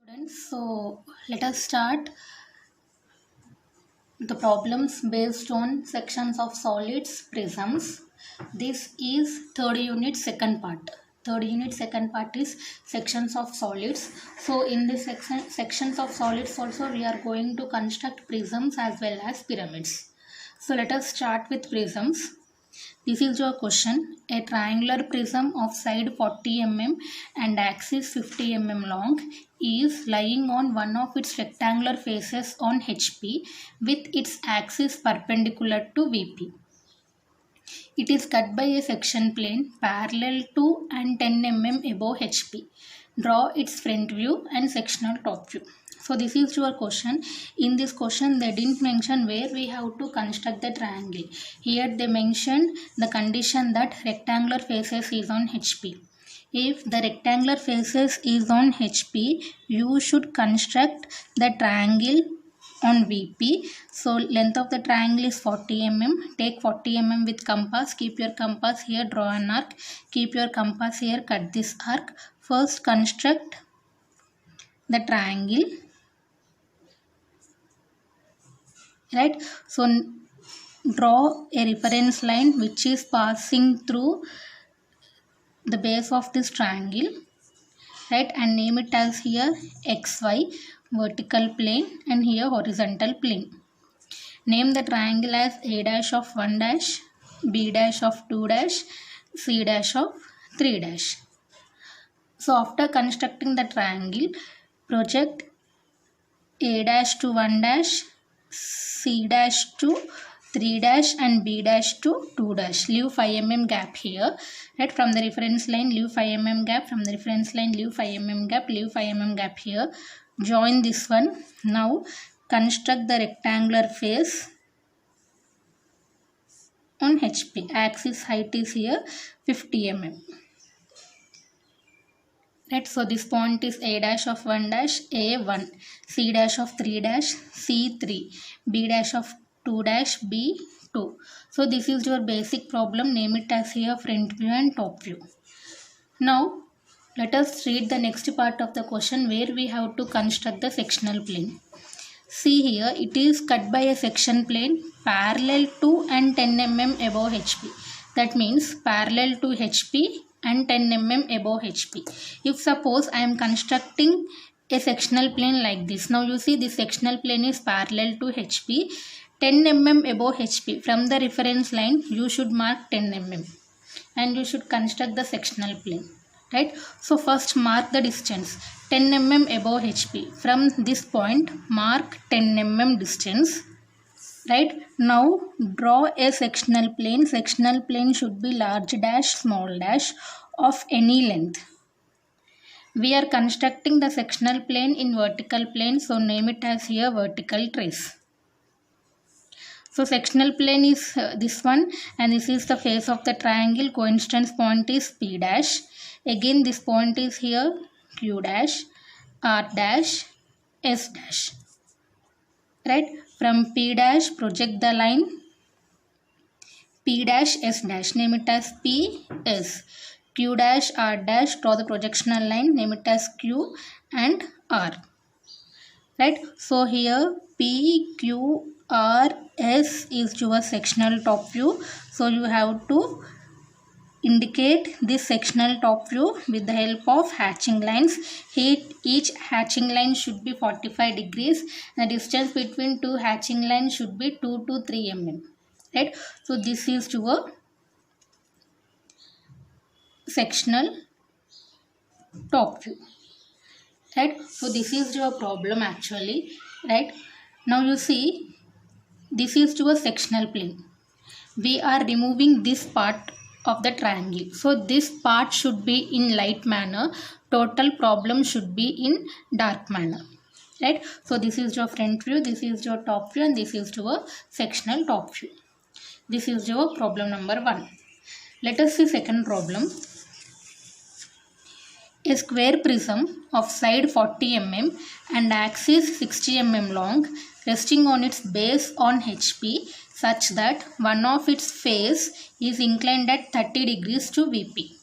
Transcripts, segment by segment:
Students, so let us start the problems based on sections of solids prisms. This is third unit second part. Third unit second part is sections of solids. So in this sections of solids also we are going to construct prisms as well as pyramids. So let us start with prisms. This is your question. A triangular prism of side 40 mm and axis 50 mm long is lying on one of its rectangular faces on HP with its axis perpendicular to VP. It is cut by a section plane parallel to and 10 mm above HP. Draw its front view and sectional top view. So this is your question. In this question they didn't mention where we have to construct the triangle. Here they mentioned the condition that rectangular faces is on HP. If the rectangular faces is on HP, you should construct the triangle on VP. So length of the triangle is 40 mm. Take 40 mm with compass. Keep your compass here, draw an arc. Keep your compass here, cut this arc. First construct the triangle. Right, so draw a reference line which is passing through the base of this triangle, right, and name it as here XY vertical plane and here horizontal plane. Name the triangle as A dash of 1 dash, B dash of 2 dash, C dash of 3 dash. So after constructing the triangle, project A dash to 1 dash, C dash to 3 dash and B dash to 2 dash. Leave 5 mm gap here. Right, from the reference line leave 5 mm gap. From the reference line leave 5 mm gap. Leave 5 mm gap here. Join this one. Now construct the rectangular face on HP. Axis height is here 50 mm. Right, so this point is A dash of 1 dash, A1, C dash of 3 dash, C3, B dash of 2 dash, B2. So this is your basic problem. Name it as here front view and top view. Now let us read the next part of the question where we have to construct the sectional plane. See here, it is cut by a section plane parallel to and 10 mm above HP. That means parallel to HP and 10 mm above HP. If suppose I am constructing a sectional plane like this. Now you see this sectional plane is parallel to HP, 10 mm above HP. From the reference line you should mark 10 mm and you should construct the sectional plane. Right, so first mark the distance 10 mm above HP. From this point mark 10 mm distance. Right, now draw a sectional plane. Sectional plane should be large dash small dash of any length. We are constructing the sectional plane in vertical plane, so name it as here vertical trace. So sectional plane is this one and this is the face of the triangle. Coincidence point is P dash. Again this point is here Q dash, R dash, S dash. Right, from P dash project the line P dash S dash. Name it as P S. Q dash R dash, draw the projectional line. Name it as Q and R. Right, so here P, Q, R, S is your sectional top view. So you have to indicate this sectional top view with the help of hatching lines. Each hatching line should be 45 degrees. The distance between two hatching lines should be 2 to 3 mm. Right, so this is your sectional top view. Right, so this is your problem actually. Right, now you see this is your sectional plane. We are removing this part of the triangle, so this part should be in light manner, total problem should be in dark manner. Right, so this is your front view, this is your top view and this is your sectional top view. This is your problem number 1. Let us see second problem. A square prism of side 40 mm and axis 60 mm long resting on its base on HP such that one of its face is inclined at 30 degrees to VP.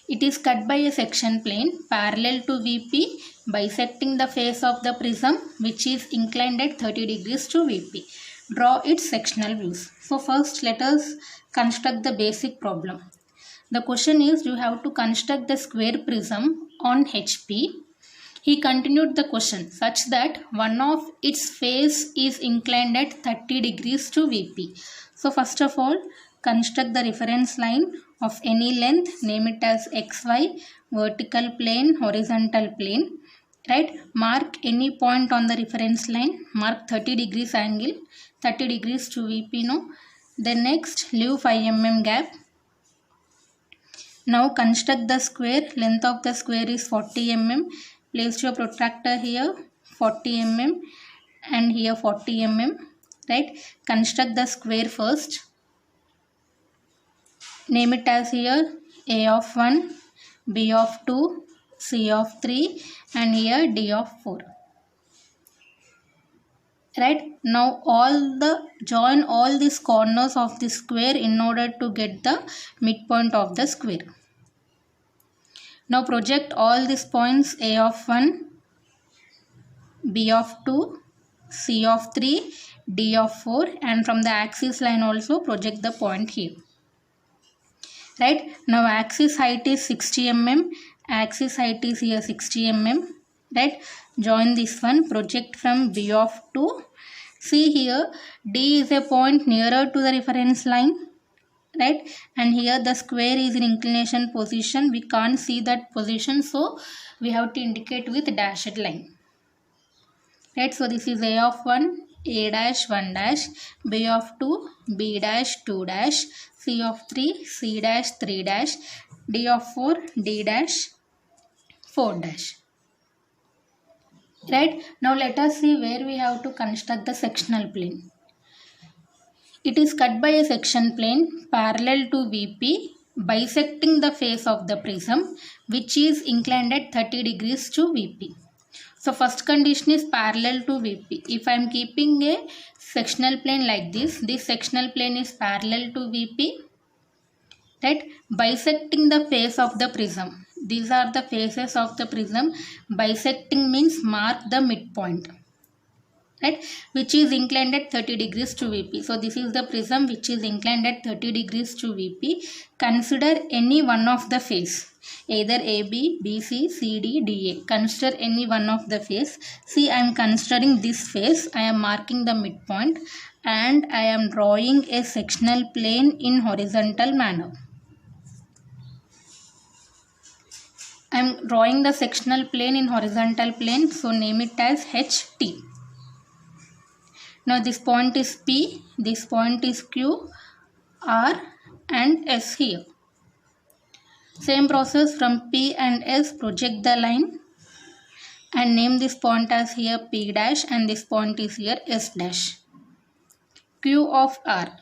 It is cut by a section plane parallel to VP bisecting the face of the prism which is inclined at 30 degrees to VP. Draw its sectional views. So first let us construct the basic problem. The question is, you have to construct the square prism on HP. He continued the question such that one of its face is inclined at 30 degrees to VP. So first of all, construct the reference line of any length, name it as XY, vertical plane, horizontal plane. Right? Mark any point on the reference line, mark 30 degrees angle, 30 degrees to VP. No. Then next, leave 5 mm gap. Now construct the square. Length of the square is 40 mm. Place your protractor here, 40 mm, and here 40 mm. Right? Construct the square first. Name it as here A of 1, B of 2, C of 3, and here D of 4. Right? Now join all these corners of the square in order to get the midpoint of the square. Now project all these points A of 1, B of 2, C of 3, D of 4, and from the axis line also project the point here. Right? Now axis height is 60 mm, axis height is here 60 mm. Right? Join this one, project from B of 2. See here, D is a point nearer to the reference line. Right? And here the square is in inclination position. We can't see that position, so we have to indicate with dashed line. Right? So this is A of 1, A dash 1 dash, B of 2, B dash 2 dash, C of 3, C dash 3 dash, D of 4, D dash 4 dash. Right? Now let us see where we have to construct the sectional plane. It is cut by a section plane parallel to VP, bisecting the face of the prism which is inclined at 30 degrees to VP. So first condition is parallel to VP. If I am keeping a sectional plane like this sectional plane is parallel to VP. Right? Bisecting the face of the prism. These are the faces of the prism. Bisecting means mark the midpoint. Right? Which is inclined at 30 degrees to VP. So this is the prism which is inclined at 30 degrees to VP. Consider any one of the face. Either AB, BC, CD, DA. Consider any one of the face. See, I am considering this face. I am marking the midpoint and I am drawing a sectional plane in horizontal manner. I am drawing the sectional plane in horizontal plane. So name it as HT. Now this point is P, this point is Q, R and S here. Same process from P and S, project the line and name this point as here P dash and this point is here S dash. Q of R,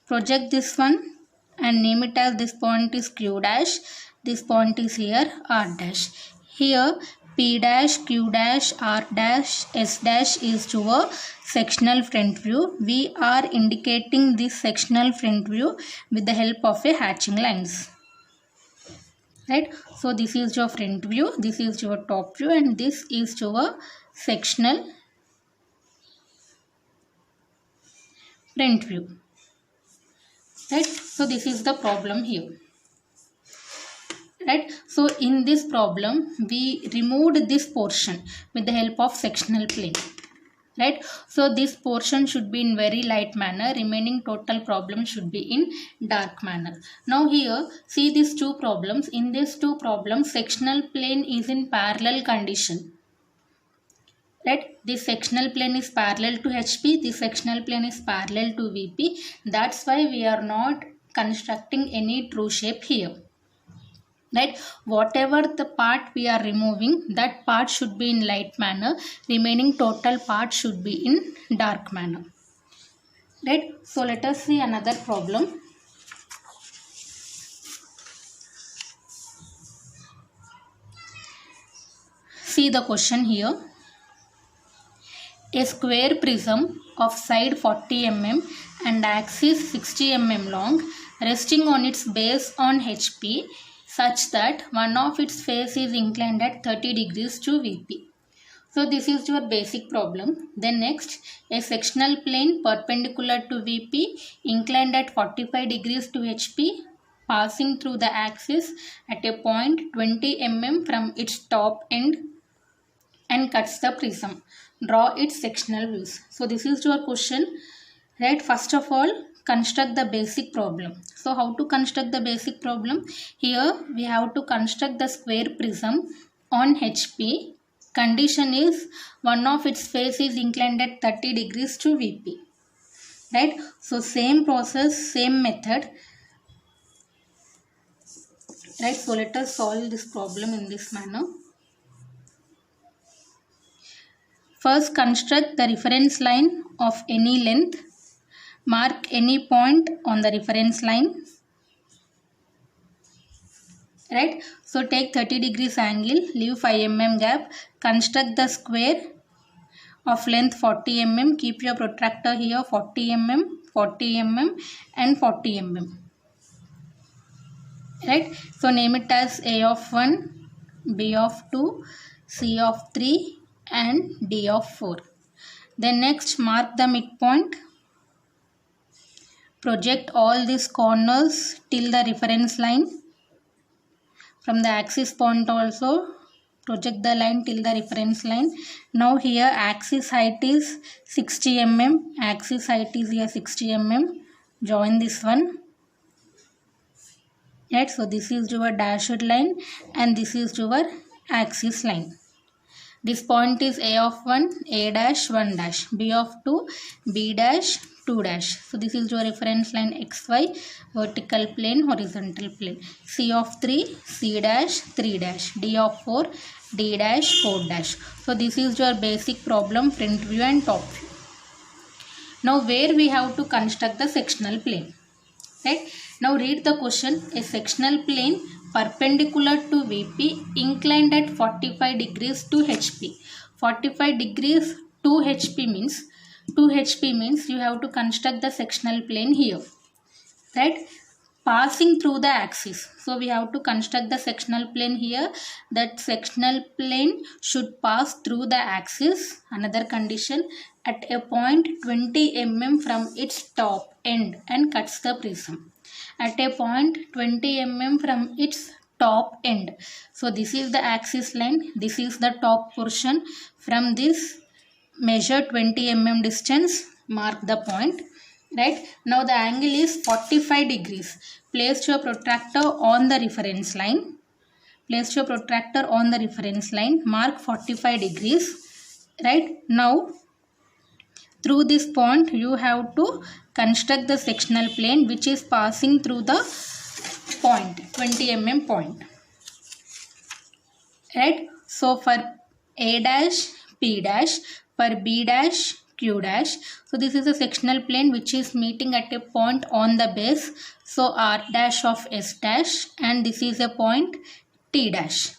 project this one and name it as this point is Q dash, this point is here R dash. Here P dash, Q dash, R dash, S dash is your sectional front view. We are indicating this sectional front view with the help of a hatching lines. Right? So this is your front view, this is your top view and this is your sectional front view. Right? So this is the problem here. Right? So in this problem we removed this portion with the help of sectional plane. Right? So this portion should be in very light manner, remaining total problem should be in dark manner. Now here see these two problems. In these two problems sectional plane is in parallel condition. Right? This sectional plane is parallel to HP, this sectional plane is parallel to VP. That's why we are not constructing any true shape here. Right? Whatever the part we are removing, that part should be in light manner, remaining total part should be in dark manner. Right? So let us see another problem. See the question here. A square prism of side 40 mm and axis 60 mm long, resting on its base on HP, such that one of its face is inclined at 30 degrees to VP. So this is your basic problem. Then next, a sectional plane perpendicular to VP inclined at 45 degrees to HP passing through the axis at a point 20 mm from its top end and cuts the prism. Draw its sectional views. So this is your question. Right, first of all, construct the basic problem. So how to construct the basic problem? Here we have to construct the square prism on HP. Condition is one of its face is inclined at 30 degrees to VP. Right, so same process, same method. Right, so let us solve this problem in this manner. First, construct the reference line of any length. Mark any point on the reference line. Right, so take 30 degrees angle, leave 5 mm gap, construct the square of length 40 mm, keep your protractor here 40 mm, 40 mm and 40 mm. Right, so name it as A of 1, B of 2, C of 3 and D of 4. Then next, mark the midpoint. Project all these corners till the reference line. From the axis point also project the line till the reference line. Now here axis height is 60 mm. Axis height is here 60 mm. Join this one. Right, so this is your dashed line and this is your axis line. This point is A of 1, A dash 1 dash, B of 2, B dash 2 dash. So this is your reference line XY, vertical plane, horizontal plane. C of 3, C dash 3 dash, D of 4, D dash 4 dash. So this is your basic problem, front view and top view. Now where we have to construct the sectional plane. Right? Now read the question. A sectional plane perpendicular to VP inclined at 45 degrees to HP. 45 degrees to HP means you have to construct the sectional plane here. Right? Passing through the axis. So we have to construct the sectional plane here. That sectional plane should pass through the axis. Another condition, at a point 20 mm from its top end and cuts the prism. At a point 20 mm from its top end. So this is the axis line. This is the top portion. From this measure 20 mm distance. Mark the point. Right, now the angle is 45 degrees. Place your protractor on the reference line. Place your protractor on the reference line. Mark 45 degrees. Right, now through this point you have to construct the sectional plane which is passing through the point 20 mm point. Right, so for A dash, P dash, for B dash, Q dash. So this is a sectional plane which is meeting at a point on the base. So R dash of S dash and this is a point T dash.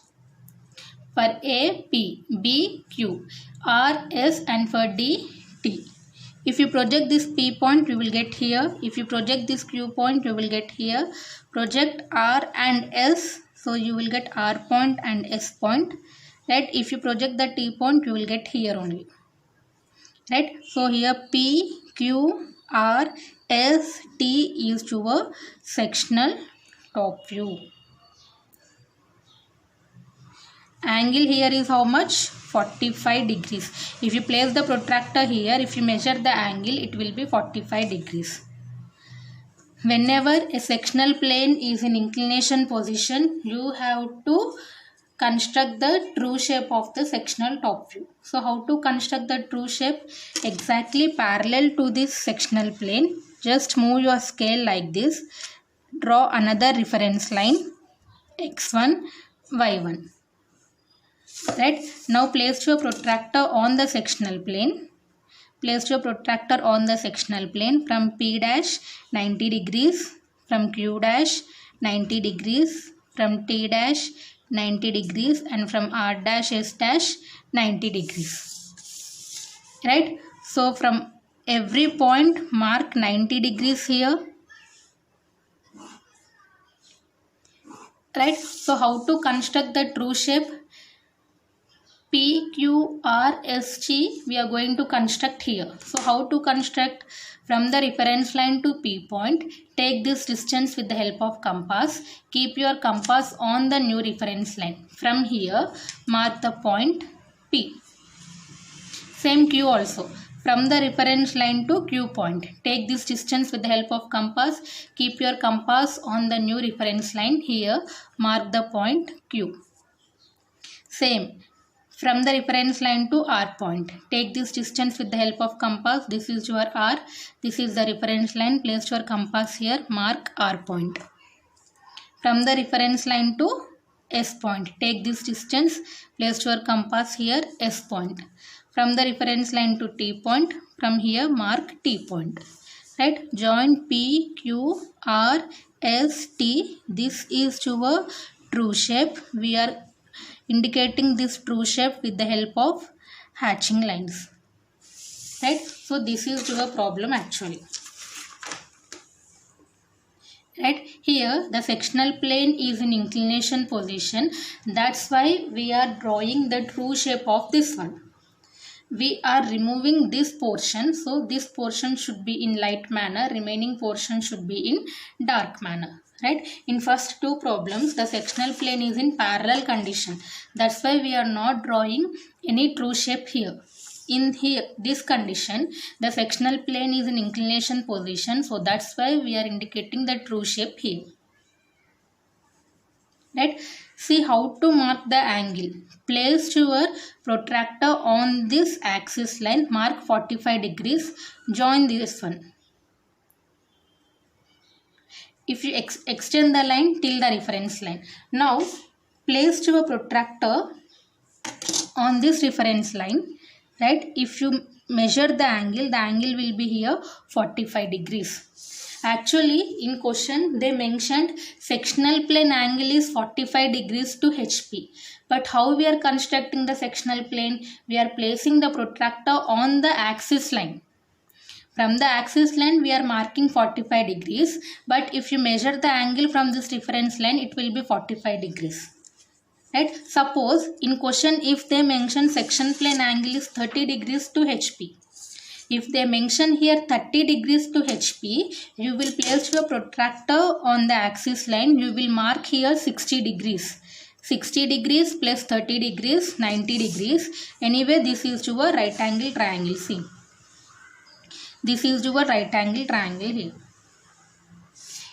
For A, P, B, Q, R, S and for D, T. If you project this P point, you will get here. If you project this Q point, you will get here. Project R and S. So you will get R point and S point. Right? If you project the T point, you will get here only. Right, so here P, Q, R, S, T is your sectional top view. Angle here is how much? 45 degrees. If you place the protractor here, if you measure the angle, it will be 45 degrees. Whenever a sectional plane is in inclination position, you have to construct the true shape of the sectional top view. So how to construct the true shape? Exactly parallel to this sectional plane. Just move your scale like this. Draw another reference line x1, y1. Right? Now place your protractor on the sectional plane. Place your protractor on the sectional plane from P dash 90 degrees, from Q dash 90 degrees, from T dash 90 degrees and from R dash S dash 90 degrees. Right? So from every point mark 90 degrees here. right? So how to construct the true shape? P, Q, R, S, T we are going to construct here. So how to construct? From the reference line to P point, take this distance with the help of compass. Keep your compass on the new reference line. From here, mark the point P. Same Q also. From the reference line to Q point, take this distance with the help of compass. Keep your compass on the new reference line. Here, mark the point Q. Same. From the reference line to R point, take this distance with the help of compass. This is your R. This is the reference line. Place your compass here. Mark R point. From the reference line to S point, take this distance. Place your compass here. S point. From the reference line to T point, from here mark T point. Right? Join P, Q, R, S, T. This is your true shape. We are indicating this true shape with the help of hatching lines, right? So this is your problem actually, right? Here the sectional plane is in inclination position. That's why we are drawing the true shape of this one. We are removing this portion, so this portion should be in light manner, remaining portion should be in dark manner, right? In first two problems, the sectional plane is in parallel condition. That's why we are not drawing any true shape here. In here, this condition, the sectional plane is in inclination position, so that's why we are indicating the true shape here, right? See how to mark the angle. Place your protractor on this axis line, mark 45 degrees, join this one. If you extend the line till the reference line. Now, place your protractor on this reference line, right? If you measure the angle will be here 45 degrees. Actually, in question, they mentioned sectional plane angle is 45 degrees to HP. But how we are constructing the sectional plane? We are placing the protractor on the axis line. From the axis line, we are marking 45 degrees. But if you measure the angle from this reference line, it will be 45 degrees. Right? Suppose, in question, if they mention section plane angle is 30 degrees to HP. If they mention here 30 degrees to HP, you will place your protractor on the axis line. You will mark here 60 degrees. 60 degrees plus 30 degrees, 90 degrees. Anyway, this is your right angle triangle. See. This is your right angle triangle here.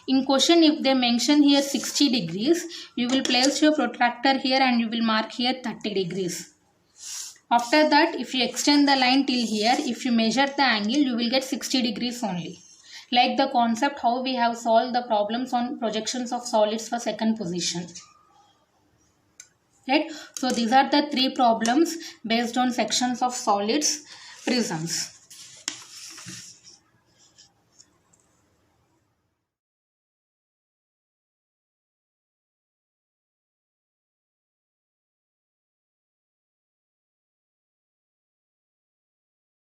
In question, if they mention here 60 degrees, you will place your protractor here and you will mark here 30 degrees. After that, if you extend the line till here, if you measure the angle, you will get 60 degrees only. Like the concept how we have solved the problems on projections of solids for second position. Right? So these are the three problems based on sections of solids, prisms.